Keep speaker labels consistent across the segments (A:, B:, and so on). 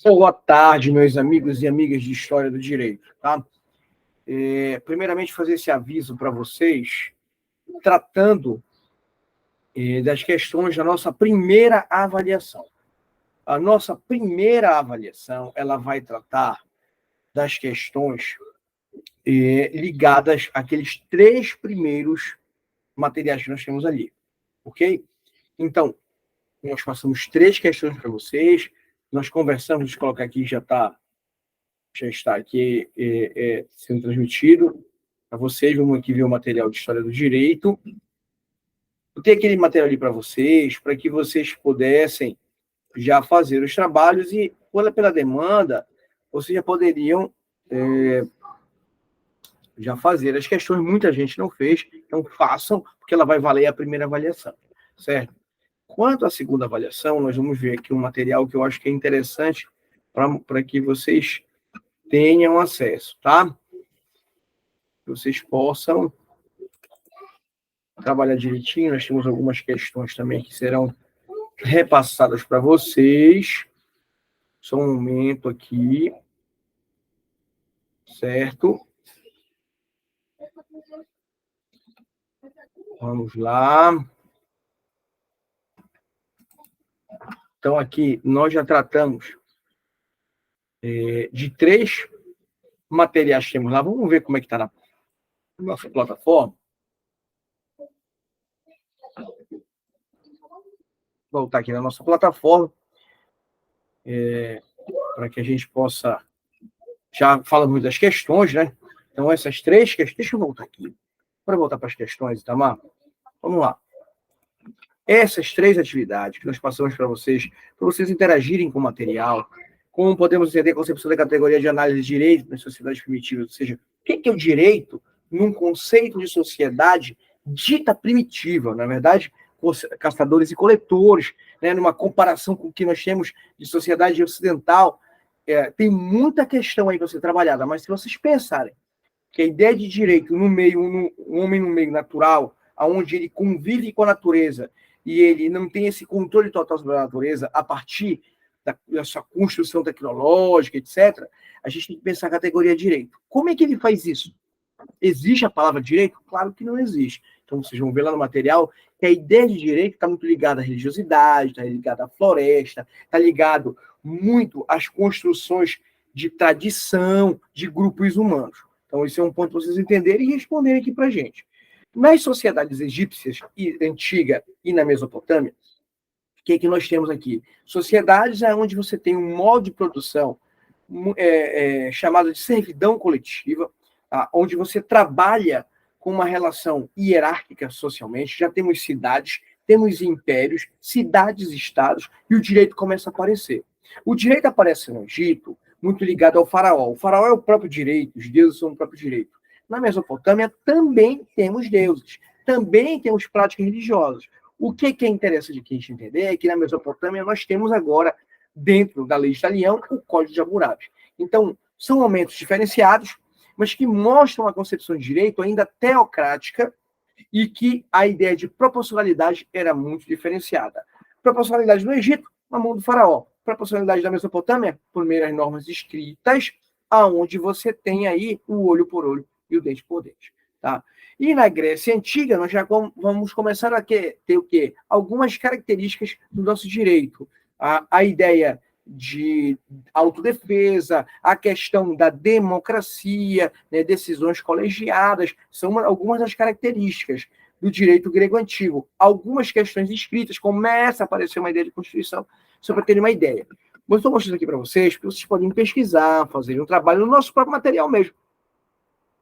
A: Boa tarde, meus amigos e amigas de História do Direito, tá? Primeiramente, fazer esse aviso para vocês, tratando das questões da nossa primeira avaliação. A nossa primeira avaliação, ela vai tratar das questões ligadas àqueles 3 primeiros materiais que nós temos ali, ok? Então, nós passamos 3 questões para vocês, nós conversamos, deixa eu colocar aqui, já está aqui sendo transmitido para vocês. Vamos aqui ver o material de História do Direito. Eu tenho aquele material ali para vocês, para que vocês pudessem já fazer os trabalhos e, pela demanda, vocês já poderiam já fazer as questões. Muita gente não fez, então façam, porque ela vai valer a primeira avaliação, certo? Quanto à segunda avaliação, nós vamos ver aqui um material que eu acho que é interessante para que vocês tenham acesso, tá? Que vocês possam trabalhar direitinho. Nós temos algumas questões também que serão repassadas para vocês. Só um momento aqui, certo? Vamos lá. Então, aqui nós já tratamos de 3 materiais que temos lá. Vamos ver como é que está na nossa plataforma. Voltar aqui na nossa plataforma, para que a gente possa... Já falamos das questões, né? Então, essas 3 questões... Deixa eu voltar aqui. Para voltar para as questões, Itamar. Vamos lá. Essas 3 atividades que nós passamos para vocês interagirem com o material, como podemos entender a concepção da categoria de análise de direito nas sociedades primitivas, ou seja, o que é o direito num conceito de sociedade dita primitiva, na verdade, caçadores e coletores, né, numa comparação com o que nós temos de sociedade ocidental. Tem muita questão aí para ser trabalhada, mas se vocês pensarem que a ideia de direito no meio, um homem no meio natural, onde ele convive com a natureza e ele não tem esse controle total sobre a natureza a partir da sua construção tecnológica, etc., a gente tem que pensar a categoria direito. Como é que ele faz isso? Existe a palavra direito? Claro que não existe. Então, vocês vão ver lá no material que a ideia de direito está muito ligada à religiosidade, está ligada à floresta, está ligado muito às construções de tradição de grupos humanos. Então, esse é um ponto para vocês entenderem e responderem aqui para a gente. Nas sociedades egípcias antiga e na Mesopotâmia, o que nós temos aqui? Sociedades onde você tem um modo de produção chamado de servidão coletiva, onde você trabalha com uma relação hierárquica socialmente. Já temos cidades, temos impérios, cidades-estados, e o direito começa a aparecer. O direito aparece no Egito muito ligado ao faraó. O faraó é o próprio direito, os deuses são o próprio direito. Na Mesopotâmia também temos deuses, também temos práticas religiosas. O que é interessante de a gente entender é que na Mesopotâmia nós temos agora, dentro da lei de Talião, o Código de Hammurabi. Então, são momentos diferenciados, mas que mostram a concepção de direito ainda teocrática e que a ideia de proporcionalidade era muito diferenciada. Proporcionalidade no Egito, na mão do faraó. Proporcionalidade da Mesopotâmia, por meio das normas escritas, aonde você tem aí o olho por olho e o dente por dente. Tá? E na Grécia Antiga, nós já vamos começar a ter o quê? Algumas características do nosso direito. A ideia de autodefesa, a questão da democracia, né, decisões colegiadas, são algumas das características do direito grego antigo. Algumas questões escritas, começa a aparecer uma ideia de Constituição, só para terem uma ideia. Eu estou mostrando aqui para vocês, porque vocês podem pesquisar, fazer um trabalho no nosso próprio material mesmo.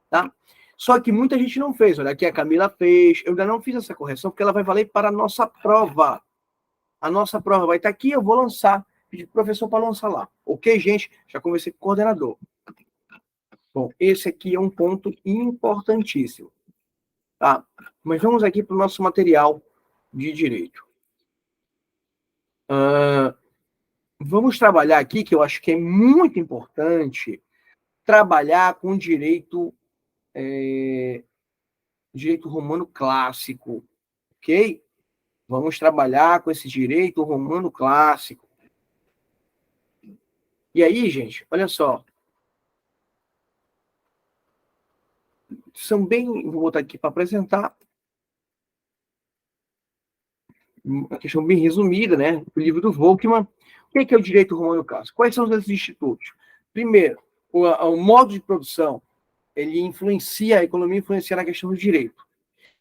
A: Tá? Só que muita gente não fez. Olha, aqui a Camila fez. Eu ainda não fiz essa correção, porque ela vai valer para a nossa prova. A nossa prova vai estar aqui, eu vou lançar. Pedir para o professor para lançar lá. Ok, gente? Já conversei com o coordenador. Bom, esse aqui é um ponto importantíssimo. Tá? Mas vamos aqui para o nosso material de direito. vamos trabalhar aqui, que eu acho que é muito importante, trabalhar com direito romano clássico, ok? Vamos trabalhar com esse direito romano clássico. E aí, gente, olha só. Vou botar aqui para apresentar. Uma questão bem resumida, né? O livro do Volkmann. O que é o direito romano clássico? Quais são os institutos? Primeiro, o modo de produção, ele influencia, a economia influencia na questão do direito.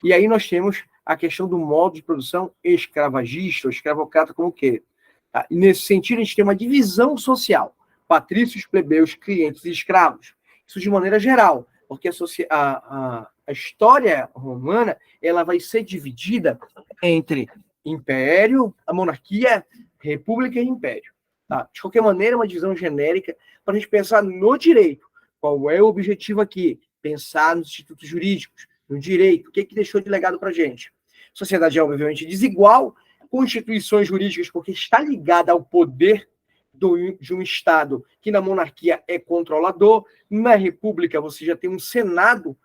A: E aí nós temos a questão do modo de produção escravagista, ou escravocrata, como o quê? Tá? Nesse sentido, a gente tem uma divisão social. Patrícios, plebeus, clientes e escravos. Isso de maneira geral, porque a história romana ela vai ser dividida entre império, a monarquia, república e império. Tá? De qualquer maneira, é uma divisão genérica para a gente pensar no direito. Qual é o objetivo aqui? Pensar nos institutos jurídicos, no direito. O que deixou de legado para a gente? Sociedade é, obviamente, desigual, constituições jurídicas, porque está ligada ao poder de um Estado que na monarquia é controlador, na república você já tem um Senado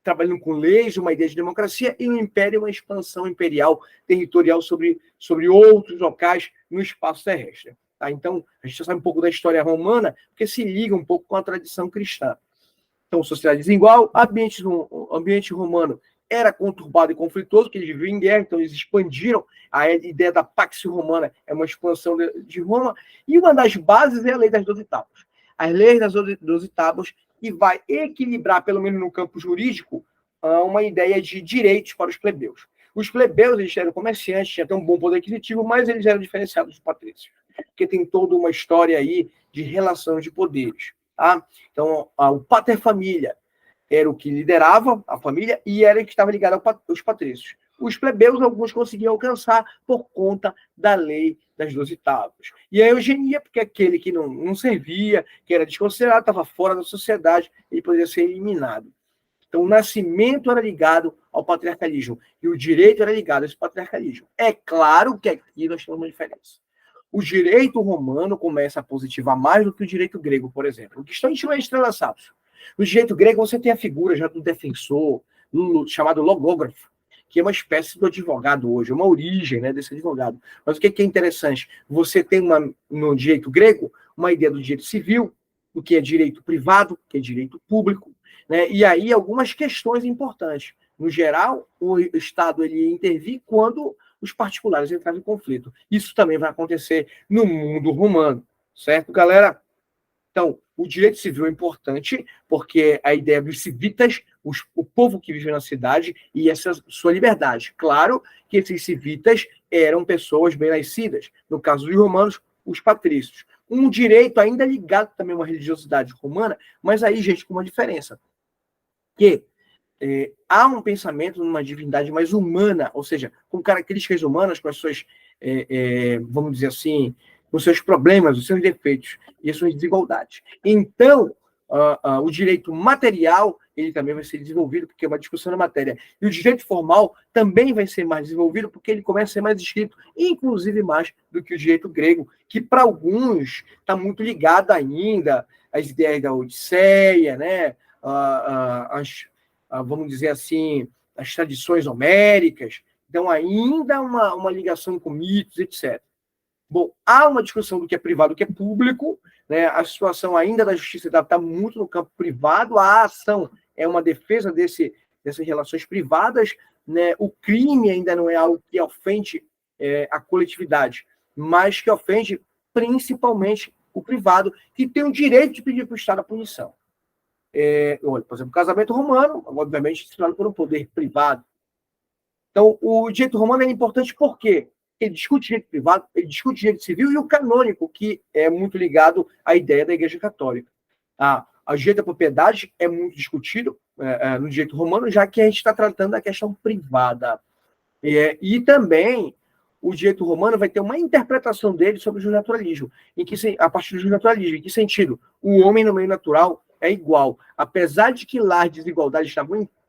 A: trabalhando com leis, uma ideia de democracia, e no império uma expansão imperial territorial sobre outros locais no espaço terrestre. Tá? Então, a gente já sabe um pouco da história romana, porque se liga um pouco com a tradição cristã. Então, sociedade desigual, ambiente romano era conturbado e conflituoso, porque eles viviam em guerra, então eles expandiram. A ideia da Pax Romana é uma expansão de Roma, e uma das bases é a lei das 12 tábuas. As leis das 12 tábuas, que vai equilibrar, pelo menos no campo jurídico, uma ideia de direitos para os plebeus. Os plebeus, eles eram comerciantes, tinham até um bom poder aquisitivo, mas eles eram diferenciados dos patrícios, porque tem toda uma história aí de relação de poderes. Tá? Então, o paterfamília era o que liderava a família e era o que estava ligado aos patrícios. Os plebeus, alguns conseguiam alcançar por conta da lei das 12 tábuas. E a eugenia, porque aquele que não servia, que era desconsiderado, estava fora da sociedade, ele poderia ser eliminado. Então, o nascimento era ligado ao patriarcalismo e o direito era ligado a esse patriarcalismo. É claro que aqui nós temos uma diferença. O direito romano começa a positivar mais do que o direito grego, por exemplo, que estão intimamente entrelaçados. No direito grego, você tem a figura já do defensor, chamado logógrafo, que é uma espécie do advogado hoje, uma origem, né, desse advogado. Mas o que é interessante? Você tem no direito grego uma ideia do direito civil, do que é direito privado, que é direito público, né, e aí algumas questões importantes. No geral, o Estado ele ia intervir quando os particulares entravam em conflito. Isso também vai acontecer no mundo romano, certo, galera? Então, o direito civil é importante porque a ideia dos civitas, o povo que vive na cidade e essa sua liberdade. Claro que esses civitas eram pessoas bem-nascidas. No caso dos romanos, os patrícios. Um direito ainda ligado também a uma religiosidade romana, mas aí, gente, com uma diferença. Que há um pensamento numa divindade mais humana, ou seja, com características humanas, com as suas, vamos dizer assim, os seus problemas, os seus defeitos e as suas desigualdades. Então, o direito material ele também vai ser desenvolvido, porque é uma discussão na matéria. E o direito formal também vai ser mais desenvolvido, porque ele começa a ser mais escrito, inclusive mais do que o direito grego, que para alguns está muito ligado ainda às ideias da Odisseia, né? Vamos dizer assim, as tradições homéricas. Então, ainda uma ligação com mitos, etc. Bom, há uma discussão do que é privado e do que é público, né? A situação ainda da justiça está muito no campo privado, a ação é uma defesa dessas relações privadas, né? O crime ainda não é algo que ofende a coletividade, mas que ofende principalmente o privado, que tem o direito de pedir para o Estado a punição. Por exemplo, o casamento romano, obviamente, assinado por um poder privado. Então, o direito romano é importante por quê? Ele discute direito privado, ele discute direito civil e o canônico, que é muito ligado à ideia da Igreja Católica. O direito da propriedade é muito discutido no direito romano, já que a gente está tratando da questão privada. E também o direito romano vai ter uma interpretação dele sobre o justnaturalismo, a partir do justnaturalismo. Em que sentido? O homem no meio natural é igual. Apesar de que lá as desigualdades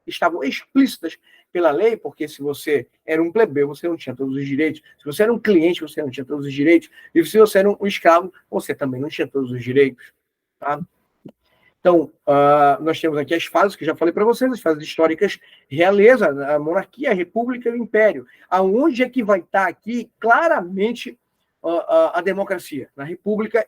A: estavam explícitas, pela lei, porque se você era um plebeu, você não tinha todos os direitos. Se você era um cliente, você não tinha todos os direitos. E se você era um escravo, você também não tinha todos os direitos. Tá? Então, nós temos aqui as fases, que já falei para vocês, as fases históricas: realeza, a monarquia, a república e o império. Aonde é que vai estar aqui claramente a democracia? Na república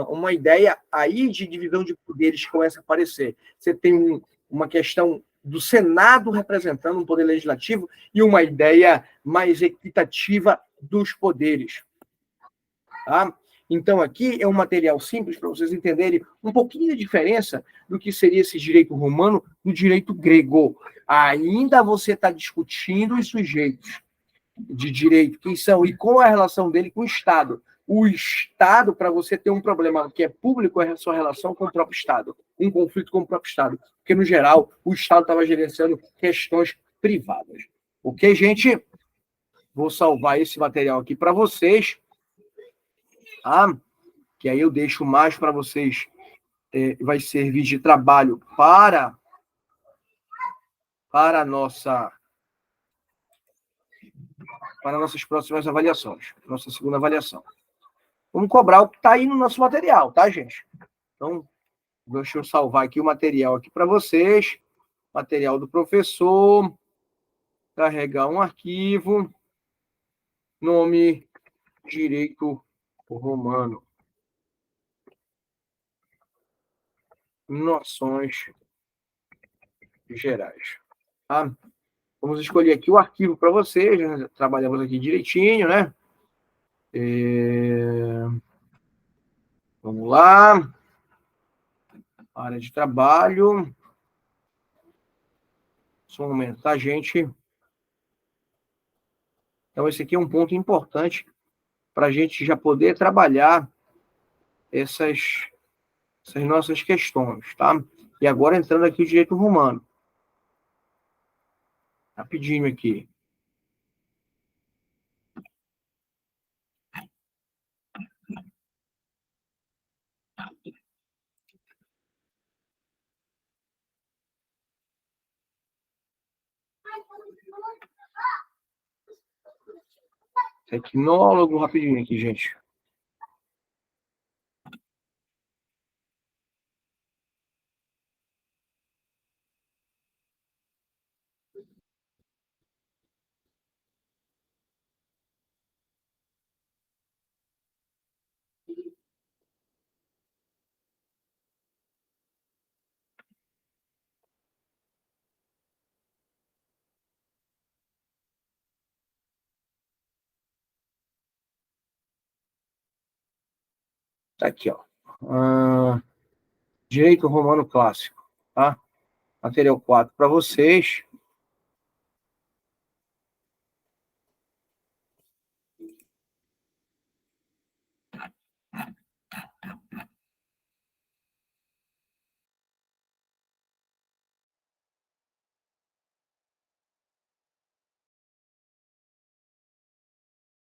A: uma ideia aí de divisão de poderes que começa a aparecer. Você tem uma questão do Senado representando um poder legislativo e uma ideia mais equitativa dos poderes. Tá? Então, aqui é um material simples para vocês entenderem um pouquinho a diferença do que seria esse direito romano do direito grego. Ainda você está discutindo os sujeitos de direito, quem são e qual é a relação dele com o Estado. O Estado, para você ter um problema que é público, é a sua relação com o próprio Estado, um conflito com o próprio Estado. Porque, no geral, o Estado estava gerenciando questões privadas. Ok, gente? Vou salvar esse material aqui para vocês. Que aí eu deixo mais para vocês, vai servir de trabalho para nossas próximas avaliações, nossa segunda avaliação. Vamos cobrar o que está aí no nosso material, tá, gente? Então, deixa eu salvar aqui o material aqui para vocês, material do professor, carregar um arquivo, nome, direito romano, noções gerais. Tá? Vamos escolher aqui o arquivo para vocês, né? Trabalhamos aqui direitinho, né? Vamos lá. Área de trabalho. Só um momento, tá, gente? Então, esse aqui é um ponto importante para a gente já poder trabalhar essas nossas questões, tá? E agora entrando aqui o direito romano. Rapidinho aqui. Tecnólogo, rapidinho aqui, gente. Tá aqui, ó. Direito romano clássico, tá? Material 4 para vocês.